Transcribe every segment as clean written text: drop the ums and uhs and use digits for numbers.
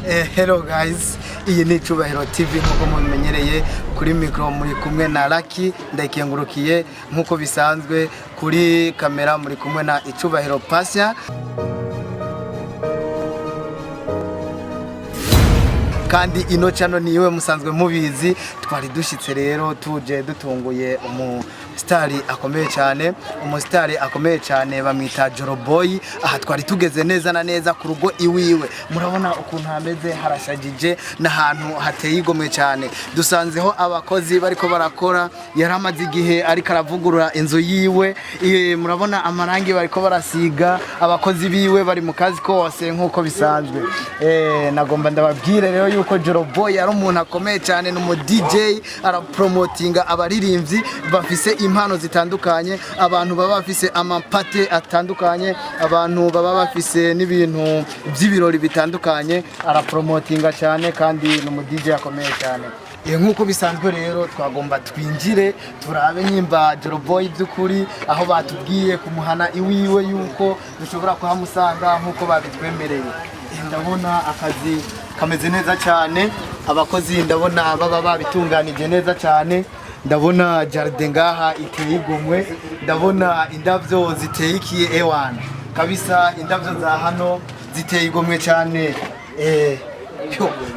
Hello guys, iyi ni Tukugezaho TV nkuko mumenyereye kuri micro muri kumwe na Lucky ndakiyengurukiye nkuko bisanzwe kuri kamera muri kumwe na Tukugezaho Pasha. Kandi ino channel niwe musanzwe mubizi twari dushitse rero tuje dutunguye stari akomeye cyane bamwita Joroboy. Aha twari tugeze neza na neza ku rugo iwiwe, murabona ukuntu hameze harashagije n'ahantu hateye igomwe cyane. Dusanzeho abakozi bariko barakora, yaramaze igihe ariko aravugurura inzu yiwe, murabona amarangi bariko barasiga, abakozi biwe bari mu kazi kose nkuko bisanzwe. Nagomba ndababwire rero yuko Joroboy ari umuntu akomeye cyane, no DJ arapromotinga abaririmbyi bafise impano zitandukanye, abantu baba bafise amapate atandukanye, abantu baba bafise n'ibintu by'ibirori bitandukanye, arapromotinga cyane kandi no DJ akomeye cyane. Nkuko bisanzwe rero twagomba twinjire turabe nyimba Joroboy by'ukuri aho batubwiye kumuhana iwiwe yuko dushobora kuhamusanga nkuko babitwemereye. Ndabona akazi kameze neza cyane, abakozi ndabona baba babitunganije neza cyane, ndabona jardin ngaha iteye igomwe, ndabona indavyo ziteye ikiye ewana kabisa, indavyo za hano ziteye igomwe cyane.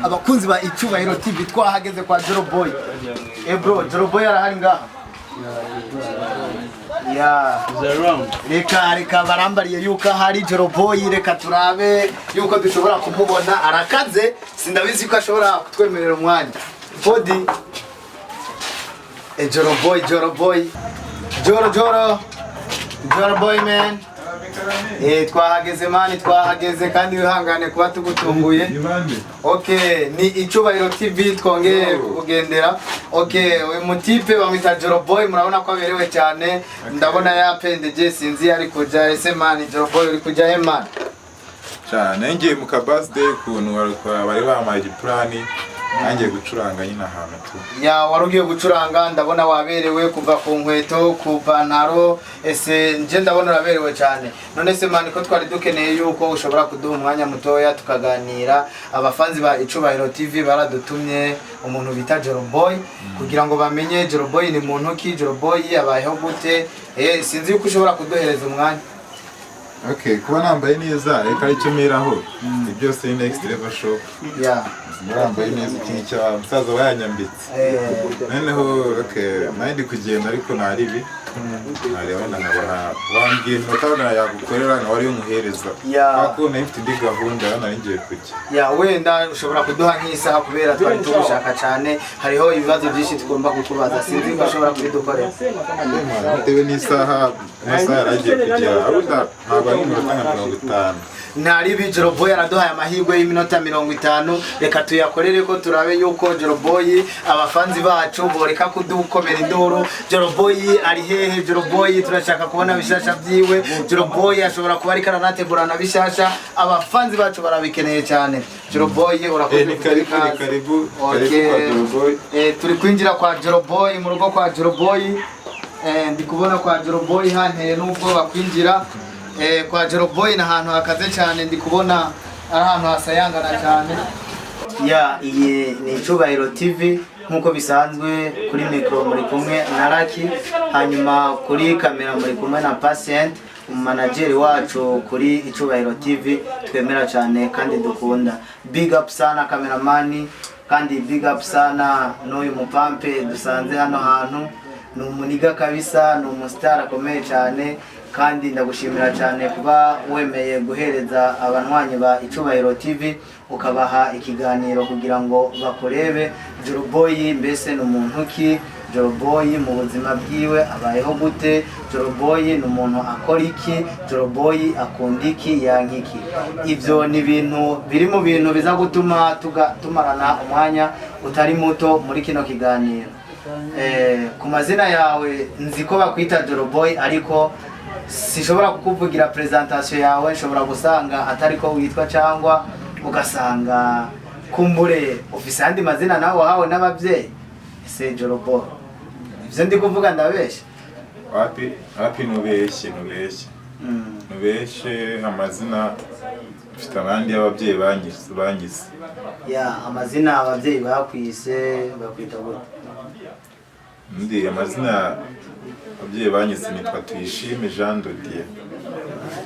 Abakunzi ba Tukugezaho TV twahageze kwa Joroboy. Bro, Joroboy arahari ngaha? Reka barambariye yuko hari Joroboy, reka turabe yuko dushobora kumubona. Arakaze, sindabizi ko ashobora kutwemerera umwanya. Body Joroboy man. Twahageze kandi wihangane kuba tugutunguye. Okay, ni Tukugezaho TV twongeye kugendera. Okay, uyu mutipe bamwita Joroboy, murabona ko aberewe cyane, ndabona yapendeje sinzi ari kuja. Ese man Joroboy uri kuja he man? Cyane ngiye mu ka birthday kuntu bari bamaye plan nangiye gucuranga nyina ahantu tu. Warugiye gucuranga, ndabona waberewe kuva ku nkweto ku pantaro, ese nje ndabona uraberewe cyane. None se man ko twari dukeneye yuko ushobora kuduha umwanya mutoya tukaganira. Abafanzi ba Tukugezaho TV baradutumye umuntu bita Joroboy kugira ngo bamenye Joroboy ni muntu ki, Joroboy abayeho gute. Sinzi yuko ushobora kuduhereza umwanya. Okay, kuba nambaye neza reka aricyo meraho. Byose ni next level show. Nambaye neza ikintu cya musaza bayanyambitse. Noneho okay, nandi kugenda ariko naribi. Nareba nkabona wambwiye nokabona yagukorera nka wari umuhereza. Ako nafite ndi gahunda nari ngiye kujya. Wenda ushobora kuduha nk'isaha kubera twari tugushaka cyane, hariho ibibazo byinshi tugomba kukubaza, sinzi ko ushobora kubidukorera. Bitewe n'isaha yaragiye kujya abunda ntabwo ari iminota nka 50. Naribi Joroboy araduhaye amahirwe y'iminota 50, reka tuyakorere ko turabe yuko Joroboy abafanzi bacu boreka kudukomera induru. Joroboy ari hehe? Joroboy turashaka kubona bishasha byiwe. Joroboy ashobora kuba ari karanategurana bishasha, abafanzi bacu barabikeneye cyane. Joroboy urakoze karibu kwa Joroboy. Turi kwinjira kwa Joroboy, mu rugo kwa Joroboy. Ndi kubona kwa Joroboy hanteye nubwo bakwinjira. Kwa Joroboy na ahantu hakaze cyane, ndi kubona ari ahantu hasayangana cyane. Iyi ni Tukugezaho TV nkuko bisanzwe, kuri micro muri kumwe na Lucky, hanyuma kuri kamera muri kumwe na Patient, manager wacu kuri Tukugezaho TV twemera cyane kandi dukunda. Big up sana cameraman, kandi big up sana n'uyu mupampe dusanze hano hantu. Ni umuniga kabisa, ni umustar akomeye cyane, kandi ndagushimira cyane kuba wemeye guhereza abanwanyi ba Tukugezaho TV ukabaha ikiganiro kugira ngo bakorebe Joroboy mbese ni umuntu ki, Joroboy mu buzima bwiwe abayeho gute, Joroboy ni umuntu akora iki, Joroboy akunda iki, yankiki. Ivyo ni ibintu biri mu bintu biza gutuma tumarana umwanya utari muto muri kino kiganiro. Ku mazina yawe nzi ko bakwita Joroboy, ariko sishobora kukuvugira presentation yawe, nshobora gusanga atari ko witwa cyangwa ugasanga kumbure ufise andi mazina nawe wahawe n'abavyeyi. Ese Joroboy ivyo ndi kuvuga ndabesha? Wapi nubeshye. Nubeshe amazina mfite abandi y'ababyeyi banyise. Ya amazina ababyeyi bakwise bakwita gute? Ndi amazina ababyeyi banyise nitwa Tuyishime Jean de Dieu.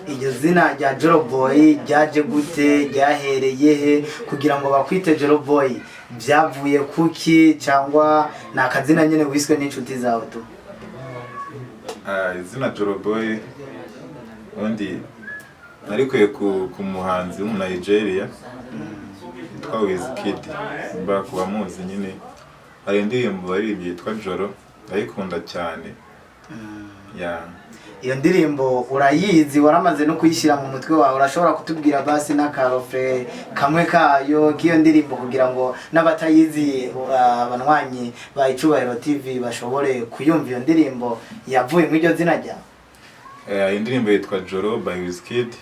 Iryo zina rya Joroboy ryaje gute, ryahereye he kugira ngo bakwite Joroboy? Byavuye kuki cyangwa nakazina nyene wiswe n'inshuti zawe tu? Izina Joroboy undi narikuye ku muhanzi w'umu Nigeria yitwa Wizkid. Mba kuba muzi nyine hari indirimbo baririmbye yitwa Joro, ndayikunda cyane. Iyo ndirimbo urayizi, waramaze no kuyishyira mu mutwe wawe, urashobora kutubwira basi n'akarofe kamwe kayo k'iyo ndirimbo kugira ngo n'abatayizi abanwanyi ba Icubahiro TV bashobore kuyumva iyo ndirimbo yavuye mu iryo zina ryawe? Indirimbo yitwa Joro by Wizkid.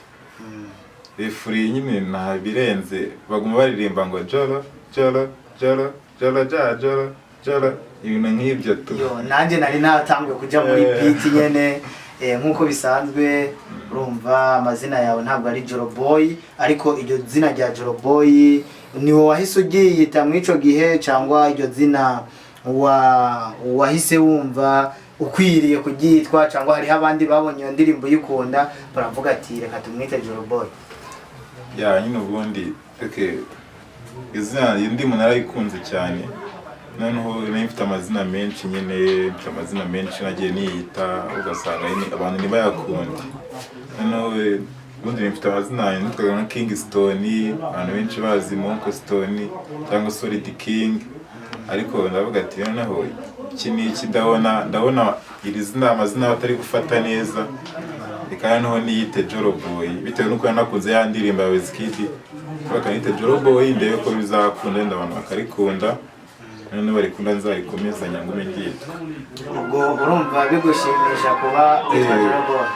Ifuri nyine nta birenze, baguma baririmba ngo Joro Joro Joro Joro Joro Joro, ibintu nk'ibyo tu. Nanjye nari natangiye kuja muri beat nyene nkuko bisanzwe. Urumva amazina yawe ntabwo ari Joroboy, ariko iryo zina rya Joroboy ni wowe wahise ugiyita mu ico gihe cyangwa iryo zina wahise wumva ukwiriye kugitwa, cyangwa hari abandi babonye iyo ndirimbo yikunda baravuga ati reka tumwite Joroboy? Nyine ubundi izina ndimo narayikunze cyane, noneho mfite amazina menshi nyine, mfite amazina menshi nagiye niyita ugasanga abantu ntibayakunde. Noneho ubundi mfite amazina nitwa nka King Stone, abantu benshi bazi Monko Stone cyangwa Solid King, ariko ndavuga ati noneho iki ni iki, ndabona iri zina amazina batari gufata neza, reka noneho niyite Joroboy bitewe nuko yanakunze ya ndirimbo ya Wizkid. Bakanite Joroboy ndebe ko bizakunda, ndabantu bakarikunda, none barikunda nzayikomeza nyangume ngitwa. Ubwo urumva bigushimisha kuba yitwa Joroboy?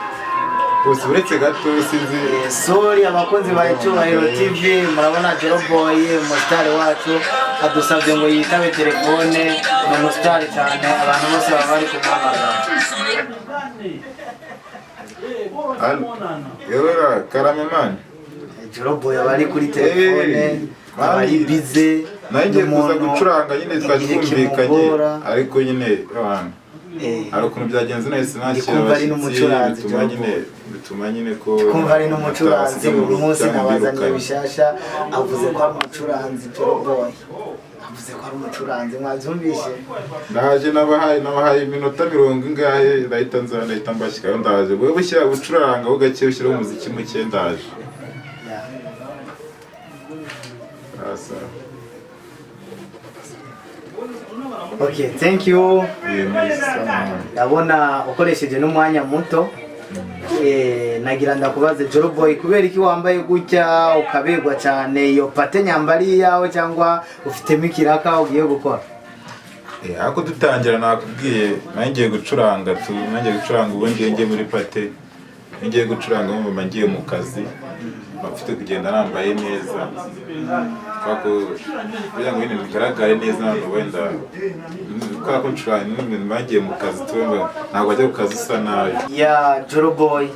Bose uretse gato sinzi. Sorry abakozi ba Icubahiro TV, murabona Joroboy umusitari wacu adusabye ngo yitabe telefone, ni umusitari cyane, abantu bose baba bari kumuhamagara. Yora karamemani Joroboy abari kuri telefone, abari bize, nanjye kuza gucuranga nyine twumvikanye, ariko nyine hari ukuntu byagenze nahise nakira abashyitsi, bituma nyine ko kumva ari n'umucuranzi. Uyu munsi nabazaniye bishasha, avuze ko ari umucuranzi Joroboy, avuze ko ari umucuranzi, mwabyumvishe? Ndaje nabahaye iminota 20 ingahe, ndahita mbashyikayo, ndaje wowe bushyira gucuranga ho gake ushyiraho umuziki muke, ndaje. Okay, thank you. Ndabona ukoresheje n'umwanya muto. Nagira ndakubaze Joroboy, kubera iki wambaye gutya ukabegwa cyane? Iyo pate nyambari yawe cyangwa ufitemo ikiraka ugiye gukora? Ako dutangira nakubwiye nangiye gucuranga ubu ngiye muri pate, ngiye gucuranga mu ngiye mu kazi, bafite kugenda nambaye neza, kwako kugira ngo ibintu bigaragare neza, wenda kwako ncuranga ngiye mu kazi tuwe ntabwo ajya ku kazi usa nabi. Joroboy,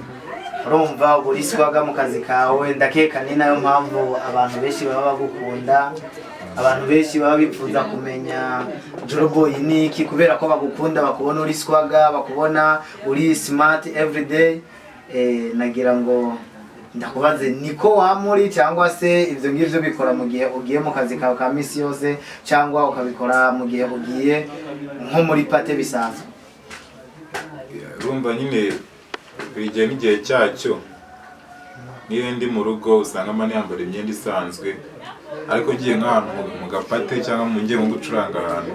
urumva uburiswaga mu kazi kawe, ndakeka ni nayo mpamvu abantu benshi baba bagukunda, abantu benshi baba bifuza kumenya Joroboy ni iki, kubera ko bagukunda, bakubona uri swaga, bakubona uri smart everyday. Nagira ngo ndakubaze niko wamuri, cyangwa se ibyo ngibyo bikora mu gihe ugiye mu kazi kawe ka misi yose, cyangwa ukabikora mu gihe ugiye nko muri pate bisanzwe? Urumva nyine buri gihe n'igihe cyacyo. Niyo ndi mu rugo usanga mani yambara imyenda isanzwe, ariko ngiye nk'ahantu mu gapate cyangwa mu ngiye nko gucuranga ahantu,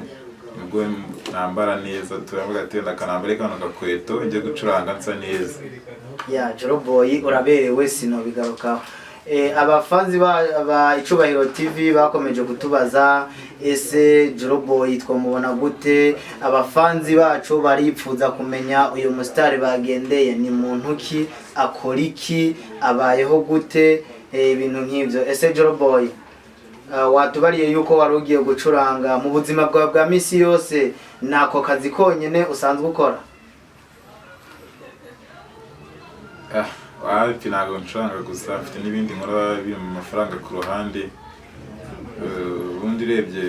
nibwo nambara neza, turavuga ati ndakanambare kano gakweto ngiye gucuranga nsa neza. Joroboy uraberewe, sino bigarukaho. Abafanzi ba Icubahiro TV bakomeje kutubaza ese Joroboy twamubona gute? Abafanzi bacu baripfuza kumenya uyu mustari bagendeye ni muntu ki, akora iki, abayeho gute, ibintu nk'ibyo. Ese Joroboy watubariye yuko wari ugiye gucuranga mu buzima bwawe bwa misi yose, nako kazi konyene usanzwe ukora? hafi ntabwo ncuranga gusa mfite n'ibindi nkora biri mu mafaranga ku ruhande. Ubundi urebye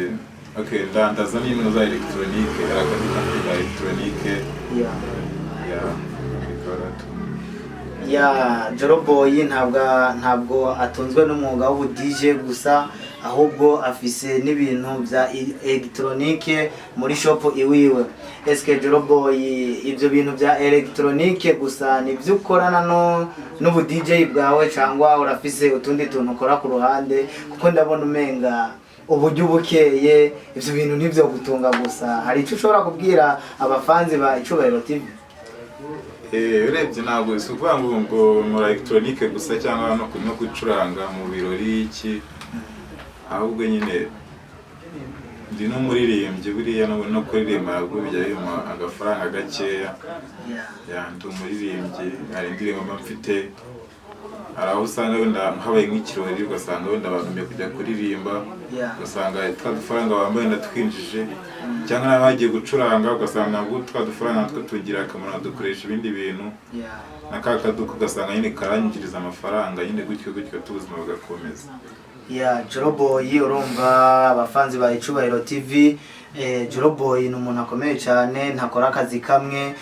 ndandaza n'ibintu za electronique, akazi ka electronique. Joroboy ntabwo atunzwe n'umwuga w'ubu DJ gusa, ahubwo afise n'ibintu bya electronique muri shop iwiwe. Eske Joroboy ibyo bintu bya electronique gusa nibyo ukorana n'ubu DJ bwawe cyangwa urafise utundi tuntu ukora ku ruhande? Kuko ndabona umenga uburyo bukeye ibyo bintu nibyo gutunga gusa. Hari icyo ushobora kubwira abafanzi ba Icubahiro TV? Urebye ntabwo si ukuvuga ngo nkora electronique gusa cyangwa no gucuranga mu birori iki, ahubwo nyine ndi n'umuririmbyi buriya no kuririmba nabwo bijya bimpa agafaranga gakeya. Ndi umuririmbyi, hari indirimbo mba mfite, hari aho usanga wenda habaye nk'ikirori ugasanga wenda abantu kujya kuririmba, ugasanga twa dufaranga bambaye ndatwinjije, cyangwa nawe bagiye gucuranga ugasanga nabwo twa dufaranga natwo tugira akamaro, dukoresha ibindi bintu, na ka kaduka ugasanga nyine karangiriza amafaranga, nyine gutyo tubuzima bugakomeza. Joroboy, urumva abafanzi ba Icubahiro TV, Joroboy ni umuntu akomeye cyane, ntakora akazi kamwe.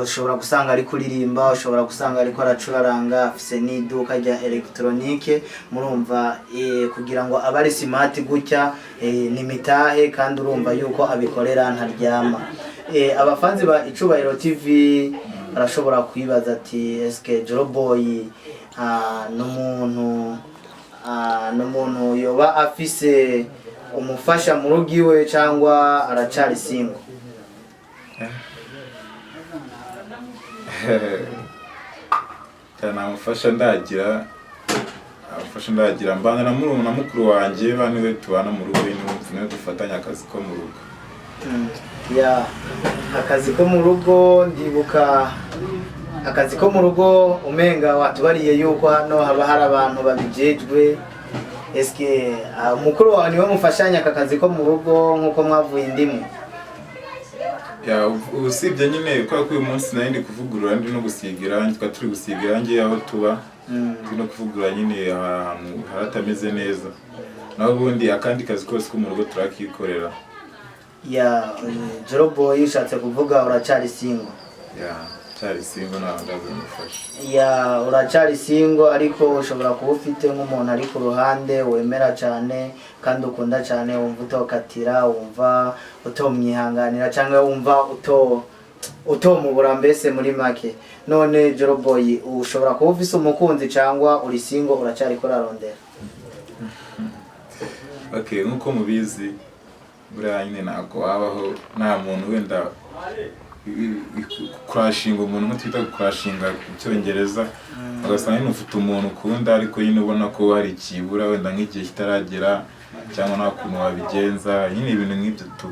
Ushobora gusanga ari kuririmba, ushobora gusanga ariko aracuraranga, afise n'iduka rya electronique. Murumva kugira ngo abari smart gutya ni mitahe, kandi urumva yuko abikorera ntaryama. Abafanzi ba Icubahiro TV arashobora kwibaza ati eske Joroboy n'umuntu yoba afise umufasha mu rugo iwe cyangwa aracari single? Namufasha ndagira mbana na mukuru wanjye, baniwe tubana mu rugo, niwe dufatanya akazi ko mu rugo. Akazi ko mu rugo, ndibuka akazi ko mu rugo umenga watubariye yuko hano haba hari abantu babijejwe. Eske mukuru wawe niwe mufashanya aka kazi ko mu rugo nkuko mwavuye indimu? Usibye nyine kwa uyu munsi nari ndi kuvugurura, ndi no gusigira irangi, turi gusigira irangi aho tuba, ndi no kuvugurura nyine ahantu haratameze neza. Naho ubundi akandi kazi kose ko mu rugo turakikorera. Joroboy, ushatse kuvuga uracari single? Uracari single, ntabwo ndazamufasha. Uracari single, ariko ushobora kuba ufite nk'umuntu ari ku ruhande wemera cyane kandi ukunda cyane, wumva utokatira, wumva utomwihanganira, cyangwa wumva utomubura mbese muri make. None Joroboy, ushobora kuba ufise umukunzi cyangwa uri single uracari ko ararondera? Nkuko mubizi buriya nyine ntabwo wabaho nta muntu wenda kurashinga umuntu nko twita kurashinga mu Cyongereza, ugasanga nyine ufite umuntu ukunda ariko nyine ubona ko hari ikibura wenda nk'igihe kitaragera, cyangwa nta kuntu wabigenza, nyine ibintu nk'ibyo tu.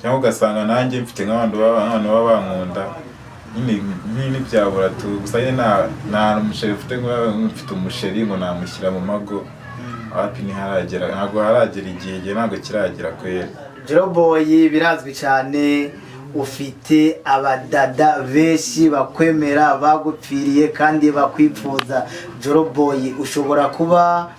Cyangwa ugasanga nanjye mfite nk'abantu baba bankunda, nyine byabura tu. Gusa nyine nta musheri ufite, mfite umusheri ngo namushyira mu mago, hapi ntiharagera, ntabwo haragera igihe, ntabwo kiragera kwera. Joroboy, birazwi cyane ufite abadada benshi bakwemera, bagupfiriye kandi bakwipfuza. Joroboy, ushobora kuba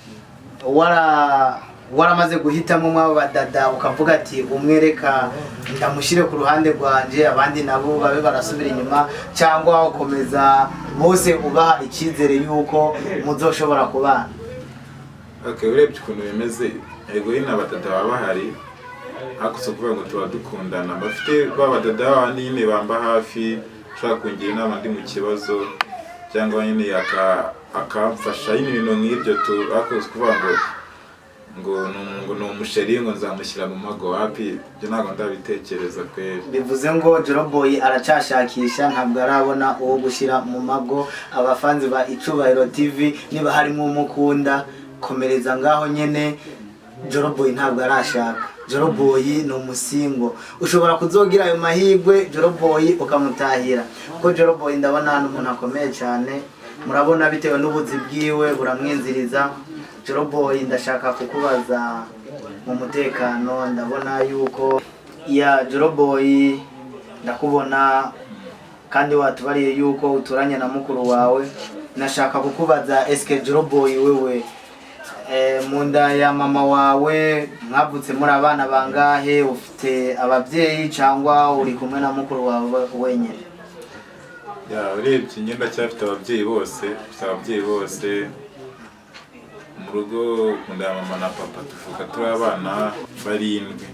waramaze guhitamo mw'abo badada ukavuga ati umwereka ndamushyire ku ruhande rwanje, abandi nabo babe barasubira inyuma, cyangwa ukomeza bose ubaha icyizere yuko muzoshobora kubana? Urebye ukuntu bimeze, yego nyine abadada baba bahari, ariko si ukuvuga ngo tuba dukundana. Bafite babadada bandi nyine bamba hafi, ushaka kungira inama ndi mu kibazo, cyangwa nyine akamfasha nyine ibintu nk'ibyo tu. Ariko si ukuvuga ngo ni umusheri ngo nzamushyira mu mago, hapi ibyo ntabwo ndabitekereza kweri. Bivuze ngo Joroboy aracyashakisha, ntabwo arabona uwo gushyira mu mago. Abafanzi ba Icubahiro TV, niba harimo umukunda komereza ngaho nyene. Joroboy ntabwo arashaka. Joroboy ni umusingo. Ushobora kuzogira ayo mahirwe Joroboy ukamutahira, kuko Joroboy ndabona ni umuntu akomeye cyane. Murabona bitewe n'ubuzi bwiwe buramwinziriza. Joroboy, ndashaka kukubaza mu mutekano, ndabona yuko Joroboy ndakubona kandi watubariye yuko uturanye na mukuru wawe. nashaka kukubaza eske Joroboy wewe munda ya mama wawe mwavutse muri abana bangahe, ufite abavyeyi cyangwa uri kumwe na mukuru wawe wenyine? Ya urebye ngenda cyafite abavyeyi bose, mu rugo munda ya mama na papa tuvuka turi abana barindwi.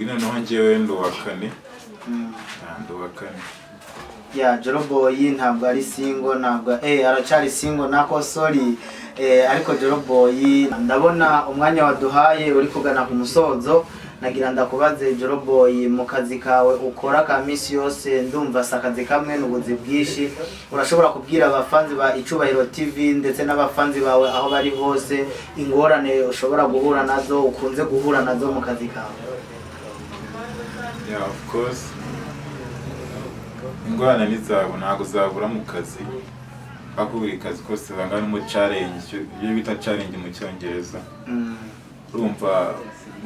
Noneho njyewe ndo wa kane. Ya Joroboy ntabwo ari single, ntabwo aracari single nako sorry, ariko Joroboy ndabona umwanya waduhaye uri kugana ku musozo. Nagira ndakubaze Joroboy, mu kazi kawe ukora ka misi yose ndumva sakazi kamwe n'ubuzi bwishi, urashobora kubwira abafanzi ba Icubahiro TV ndetse n'abafanzi bawe aho bari hose ingorane ushobora guhura nazo, ukunze guhura nazo mu kazi kawe? Yeah, of course. Ingorane nizabo ntago zabura mu kazi. Buri kazi kose bangana mu challenge, iyo bita challenge mu cyongereza. Urumva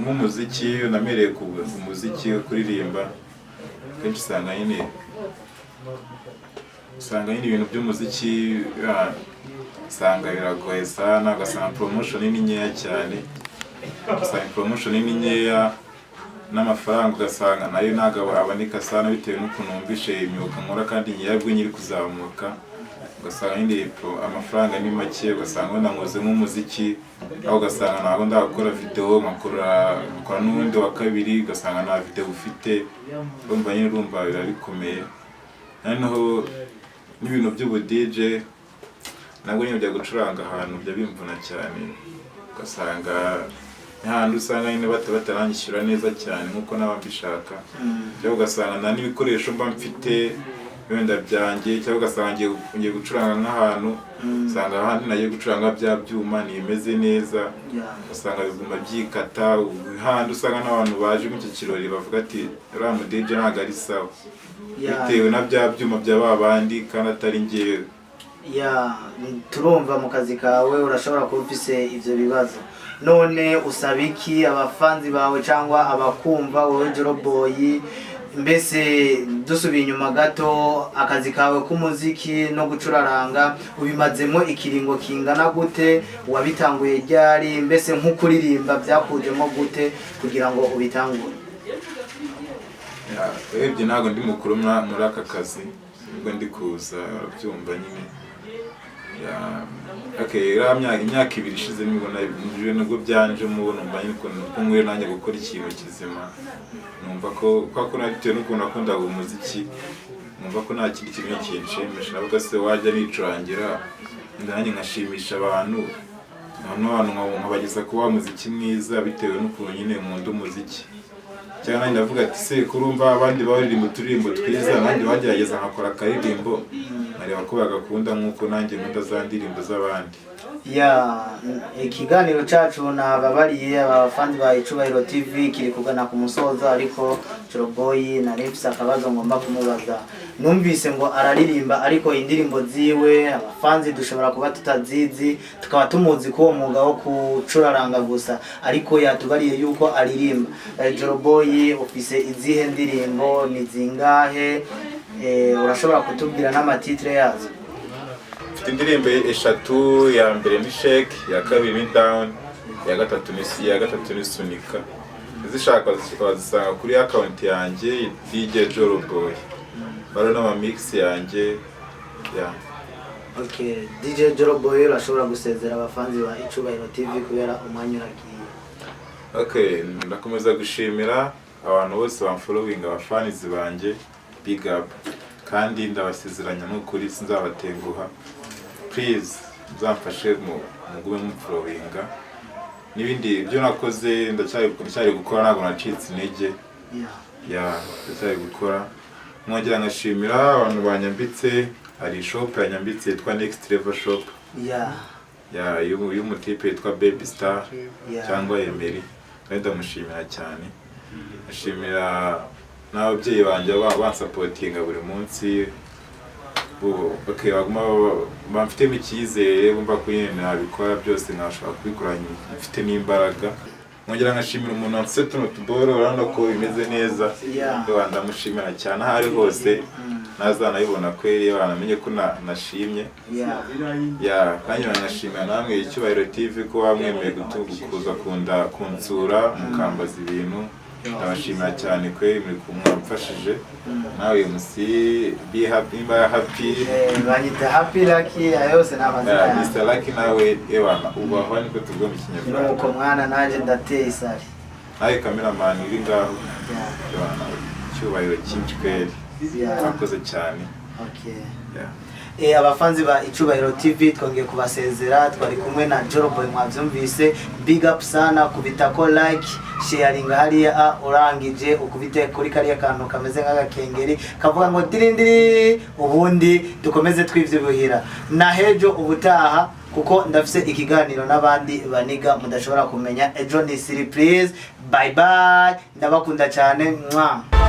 nk'umuziki namereye ku muziki kuririmba, kenshi usanga nyine ibintu by'umuziki usanga biragoye sana, ugasanga promotion ni nkeya cyane, n'amafaranga ugasanga nayo ntago aboneka sana bitewe n'ukuntu numvishe imyuka nkora kandi nyirabwo nyiri kuzamuka, ugasanga nyine amafaranga ni make, ugasanga ndangoze nk'umuziki aho ugasanga ntabwo ndakora video, nkakora n'undi wa kabiri ugasanga nta video ufite, urumva birabikomeye. Noneho n'ibintu by'ubu DJ nabwo nyine bya gucuranga ahantu bya bimvuna cyane, ugasanga n'ahandi usanga nyine bataranyishyura neza cyane nk'uko nabambishaka, cyangwa ugasanga nta n'ibikoresho mba mfite wenda byanjye, cyangwa ugasanga ngiye gucuranga nk'ahantu usanga ahandi nagiye gucuranga bya byuma nimeze neza, ugasanga biguma byikata, ahandi usanga n'abantu baje mu cyo kirori bavuga ati uriya mu DJ ntabwo ari sawa bitewe na bya byuma bya babandi kandi atari ngewe. Turumva mu kazi kawe urashobora kuba ufise ivyo bibazo, none usaba iki abafanzi bawe cyangwa abakumva wowe Joroboy? Mbese dusubiye inyuma gato, akazi kawe k'umuziki no gucuraranga ubimazemo ikiringo kingana gute, wabitanguye ryari, mbese nk'ukuririmba byakujemo gute kugira ngo ubitangure? Urebye ntabwo ndi mukuru muri aka kazi, nibwo ndi kuza byumva nyine. Imyaka 2 ishize nibwo byanje mubona mbanye ko nkwiye nanjye gukora ikintu kizima, numva ko nabitewe n'ukuntu nakunda umuziki, numva ko nta kindi kintu kinshimisha, navuga se wajya nicurangira nanjye nkashimisha abantu, nkabageza ku wa muziki mwiza bitewe n'ukuntu nyine nkunda umuziki. Cyane nanjye ndavuga ati se kurumva abandi baririmba uturirimbo twiza, nanjye bagerageza nkakora akaririmbo nkareba ko bagakunda nk'uko nanjye nkunda za ndirimbo z'abandi. Ikiganiro cyacu nababariye abafanzi ba Icubahiro TV kiri kugana ku musozo, ariko Joroboy narifise akabazo ngomba kumubaza. Numvise ngo araririmba ariko indirimbo ziwe abafanzi dushobora kuba tutazizi, tukaba tumuzi ko uwo mwuga wo kucuraranga gusa, ariko yatubariye yuko aririmba. Joroboy ufise izihe ndirimbo, ni zingahe? Urashobora kutubwira n'amatitre yazo? Mfite indirimbo 3, ya mbere ni Shake, ya kabiri ni Down, ya gatatu ni Sunika. Zishaka wazisanga kuri account yanjye DJ Joroboy, baro n'ama mix yanjye. DJ Joroboy urashobora gusezera abafanzi ba Icubahiro TV kubera umwanya uragiye. Ndakomeza gushimira abantu bose bamfollowing, abafanizi banje, big up, kandi ndabasezeranya n'ukuri sinzabatenguha. Please muzamfashe mugume mumfollowinga, n'ibindi byo nakoze ndacyari gukora, ntabwo nacitse intege. Ndacyari gukora. Mwongera ngashimira abantu banyambitse, hari shop yanyambitse yitwa Next Level Shop, y'umutipe yitwa Baby Star cyangwa Emery, kandi ndamushimira cyane. Ashimira n'ababyeyi banjye bansapotinga buri munsi, baguma bamfitemo icyizere, bumva ko nyine nabikora byose nkashobora kubikora mfite n'imbaraga. Mwongera ngashimira umuntu wamfise tuno tuboro, urabona ko bimeze neza, ndamushimira cyane aho ari hose. nazanayibona kweri banamenye ko nashimye ya kandi nashimira namwe Icyubahiro TV ko wamwemeye kuza kunsura mukambaza ibintu ndabashimira cyane kweri muri kumwamfashije nawe musi be happy banyita happy lucky ayose n'amazina Mr. Lucky nawe ewana ubaho niko tugomba ikinyarwanda nuko mwana naje ndateye isari nawe cameraman uri ngaho ewana Icyubahiro cyinshi kweri akoze cyane abafanzi ba Icyubahiro TV twongeye kubasezera twari kumwe na Joroboy mwavyumvise big up sana kubita ko like sharing hariya urangije ukubite kuri kariya kantu kameze nk'agakengeri kavuga ngo dirindiri ubundi dukomeze twivyibuhira na hejo ubutaha kuko ndafise ikiganiro n'abandi baniga mudashobora kumenya ejo ni surprise bye bye ndabakunda cyane mwa